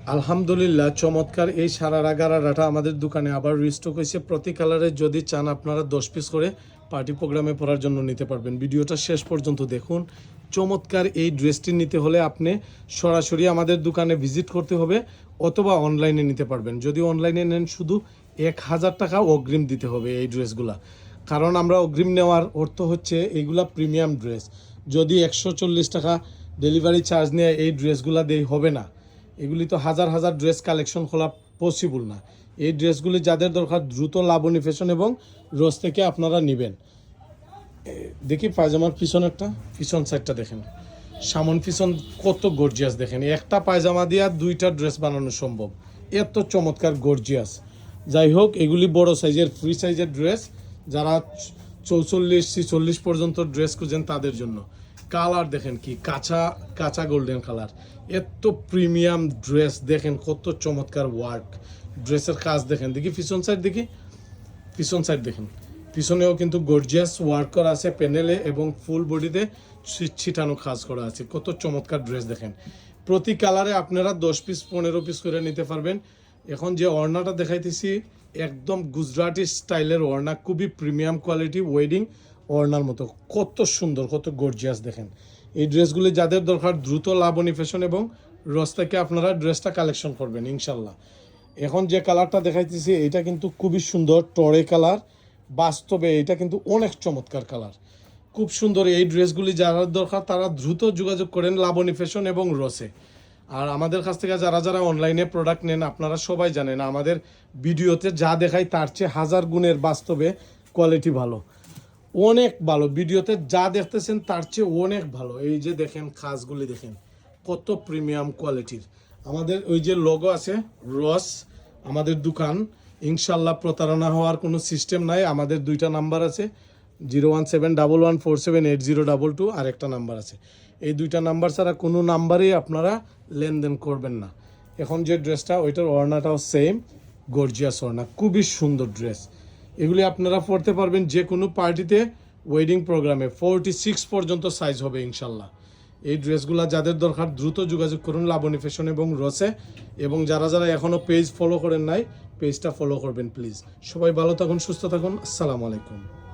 আলহামদুলিল্লাহ, চমৎকার এই সারারা গারারাটা আমাদের দোকানে আবার রিস্টক হয়েছে। প্রতি কালারে যদি চান আপনারা 10 পিস করে পার্টি প্রোগ্রামে পরার জন্য নিতে পারবেন। ভিডিওটা শেষ পর্যন্ত দেখুন। চমৎকার এই ড্রেসটি নিতে হলে আপনি সরাসরি আমাদের দোকানে ভিজিট করতে হবে অথবা অনলাইনে নিতে পারবেন। যদি অনলাইনে নেন শুধু 1000 টাকা অগ্রিম দিতে হবে এই ড্রেসগুলা। কারণ আমরা অগ্রিম নেওয়ার অর্থ হচ্ছে এইগুলা প্রিমিয়াম ড্রেস। যদি 140 টাকা ডেলিভারি চার্জ নিয়ে এই ড্রেসগুলা দেই হবে না। এগুলি তো হাজার হাজার ড্রেস কালেকশন খোলা পসিবল না। এই ড্রেসগুলি যাদের দরকার দ্রুত লাবণী ফ্যাশন এবং রোজ থেকে আপনারা নেবেন। দেখি পায়জামার পিছন সাইডটা দেখেন, সামন পিছন কত গর্জিয়াস দেখেন। একটা পায়জামা দিয়ে 2টা ড্রেস বানানো সম্ভব, এত চমৎকার গর্জিয়াস। যাই হোক, এগুলি বড় সাইজের ফ্রি সাইজের ড্রেস। যারা 44-46 পর্যন্ত ড্রেস খুঁজেন তাদের জন্য। কালার দেখেন কি কাঁচা কাঁচা গোল্ডেন কালার, এত প্রিমিয়াম ড্রেস দেখেন, কত চমৎকার ওয়ার্ক। ড্রেসের কাজ দেখেন, পিছন সাইড দেখেন, পিছনেও কিন্তু গর্জিয়াস ওয়ার্ক করা আছে প্যানেলে এবং ফুল বডিতে ছিটানো কাজ করা আছে। কত চমৎকার ড্রেস দেখেন। প্রতি কালারে আপনারা 10 পিস 15 পিস করে নিতে পারবেন। এখন যে ওড়নাটা দেখাইতেছি একদম গুজরাটি স্টাইলের ওড়না, খুবই প্রিমিয়াম কোয়ালিটি ওয়েডিং ওড়নার মতো। কত সুন্দর, কত গর্জিয়াস দেখেন। এই ড্রেসগুলি যাদের দরকার দ্রুত লাবণী ফ্যাশন এবং রস থেকে আপনারা ড্রেসটা কালেকশন করবেন ইনশাল্লাহ। এখন যে কালারটা দেখাইতেছি এটা কিন্তু খুবই সুন্দর টরে কালার। বাস্তবে এটা কিন্তু অনেক চমৎকার কালার, খুব সুন্দর। এই ড্রেসগুলি যারা দরকার তারা দ্রুত যোগাযোগ করেন লাবণী ফ্যাশন এবং রসে। আর আমাদের কাছ থেকে যারা যারা অনলাইনে প্রোডাক্ট নেন আপনারা সবাই জানেন আমাদের ভিডিওতে যা দেখাই তার চেয়ে হাজার গুণের বাস্তবে কোয়ালিটি ভালো, অনেক ভালো। ভিডিওতে যা দেখতেছেন তার চেয়ে অনেক ভালো। এই যে দেখেন কাজগুলি দেখেন, কত প্রিমিয়াম কোয়ালিটির। আমাদের ওই যে লোগো আছে রস, আমাদের দোকান। ইনশাল্লাহ প্রতারণা হওয়ার কোনো সিস্টেম নাই। আমাদের 2টা নাম্বার আছে, 01711478022 আর একটা নাম্বার আছে। এই 2টা নাম্বার ছাড়া কোনো নাম্বারেই আপনারা লেনদেন করবেন না। এখন যে ড্রেসটা ওইটার ওড়নাটাও সেম গর্জিয়াস ওড়না, খুবই সুন্দর ড্রেস। এগুলি আপনারা পরতে পারবেন যে কোনো পার্টিতে, ওয়েডিং প্রোগ্রামে। 46 পর্যন্ত সাইজ হবে ইনশাল্লাহ। এই ড্রেসগুলো যাদের দরকার দ্রুত যোগাযোগ করুন লাবণী ফ্যাশন এবং রসে। এবং যারা যারা এখনও পেজ ফলো করেন নাই পেজটা ফলো করবেন প্লিজ। সবাই ভালো থাকুন, সুস্থ থাকুন। আসসালামু আলাইকুম।